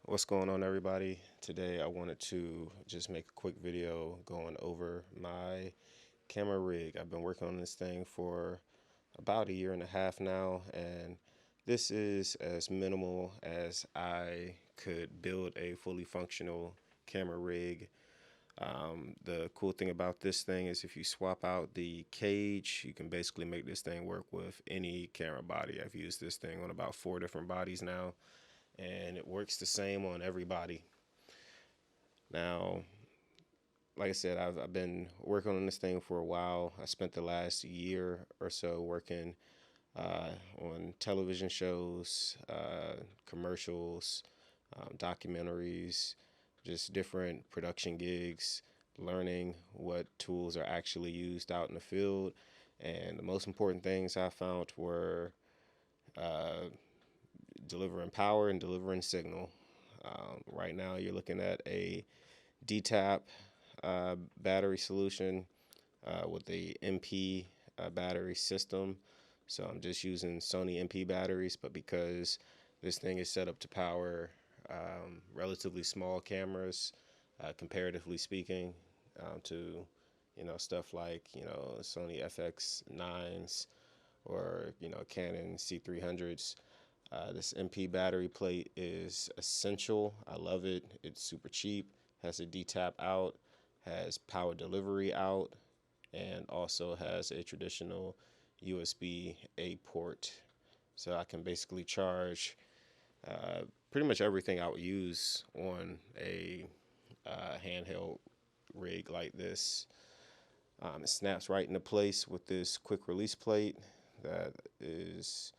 What's going on, everybody? Today I wanted to just make a quick video going over my camera rig. I've been working on this thing for about a year and a half now, and this is as minimal as I could build a fully functional camera rig. The cool thing about this thing is if you swap out the cage, you can basically make this thing work with any camera body. I've used this thing on about 4 different bodies now, and it works the same on every body. Now, like I said, I've been working on this thing for a while. I spent the last year or so working on television shows, commercials, documentaries, just different production gigs, learning what tools are actually used out in the field. And the most important things I found were uh, delivering power and delivering signal. Right now, you're looking at a DTAP battery solution with a MP battery system. So I'm just using Sony MP batteries, but because this thing is set up to power relatively small cameras, comparatively speaking, to stuff like Sony FX9s or Canon C300s. This MP battery plate is essential. I love it. It's super cheap, has a DTAP out, has power delivery out, and also has a traditional USB A port. So I can basically charge pretty much everything I would use on a handheld rig like this. It snaps right into place with this quick release plate that is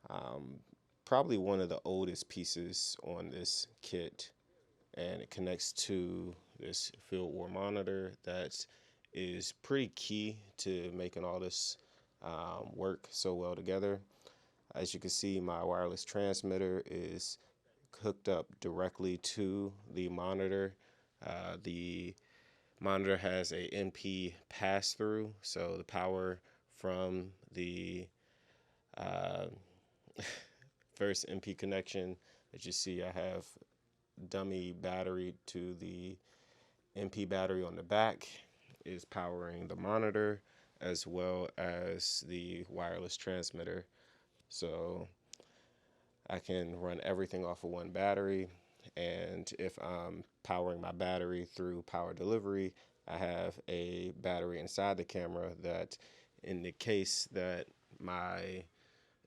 um, probably one of the oldest pieces on this kit, and it connects to this field war monitor that is pretty key to making all this work so well together. As you can see, my wireless transmitter is hooked up directly to the monitor. The monitor has a NP pass through, so the power from the uh, first NP connection that you see, I have dummy battery to the NP battery on the back is powering the monitor as well as the wireless transmitter. So I can run everything off of one battery. And if I'm powering my battery through power delivery, I have a battery inside the camera that, in the case that my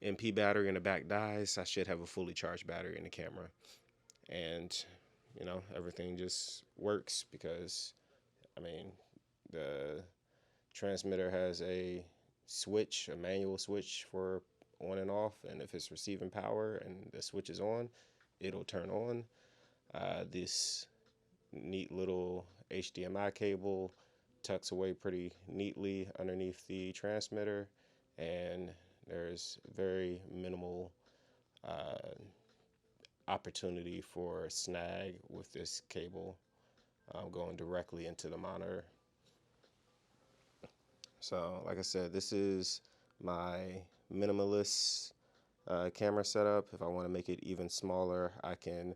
MP battery in the back dies, I should have a fully charged battery in the camera. And, everything just works because, I mean, the transmitter has a switch, a manual switch for on and off. And if it's receiving power and the switch is on, it'll turn on. This neat little HDMI cable tucks away pretty neatly underneath the transmitter, and there's very minimal uh, opportunity for snag with this cable going directly into the monitor. So, like I said, this is my minimalist camera setup. If I want to make it even smaller, I can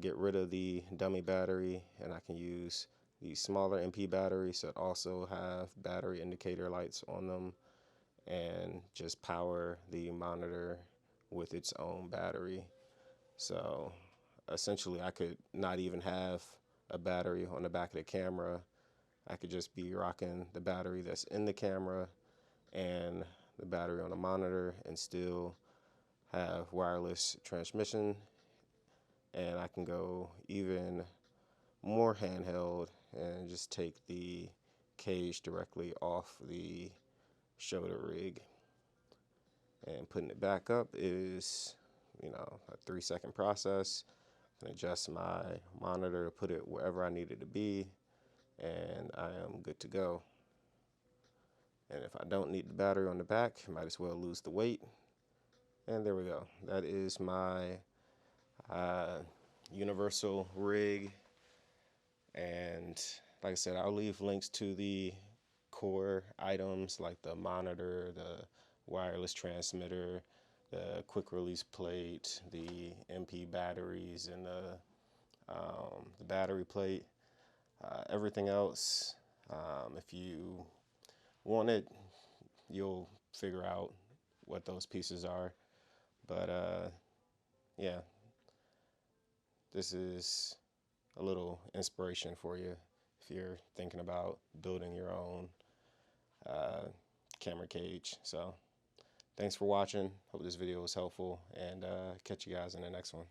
get rid of the dummy battery and I can use the smaller MP batteries that also have battery indicator lights on them and just power the monitor with its own battery. So essentially, I could not even have a battery on the back of the camera. I could just be rocking the battery that's in the camera and the battery on the monitor and still have wireless transmission. And I can go even more handheld and just take the cage directly off the shoulder rig. And putting it back up is, a 3-second process. I can adjust my monitor to put it wherever I need it to be, and I am good to go. And if I don't need the battery on the back, I might as well lose the weight. And there we go. That is my uh, universal rig. And like I said, I'll leave links to the core items like the monitor, the wireless transmitter, the quick release plate, the MP batteries and the battery plate. Everything else, if you want it, you'll figure out what those pieces are. But yeah, this is a little inspiration for you if you're thinking about building your own uh, camera cage. So thanks for watching. Hope this video was helpful, and catch you guys in the next one.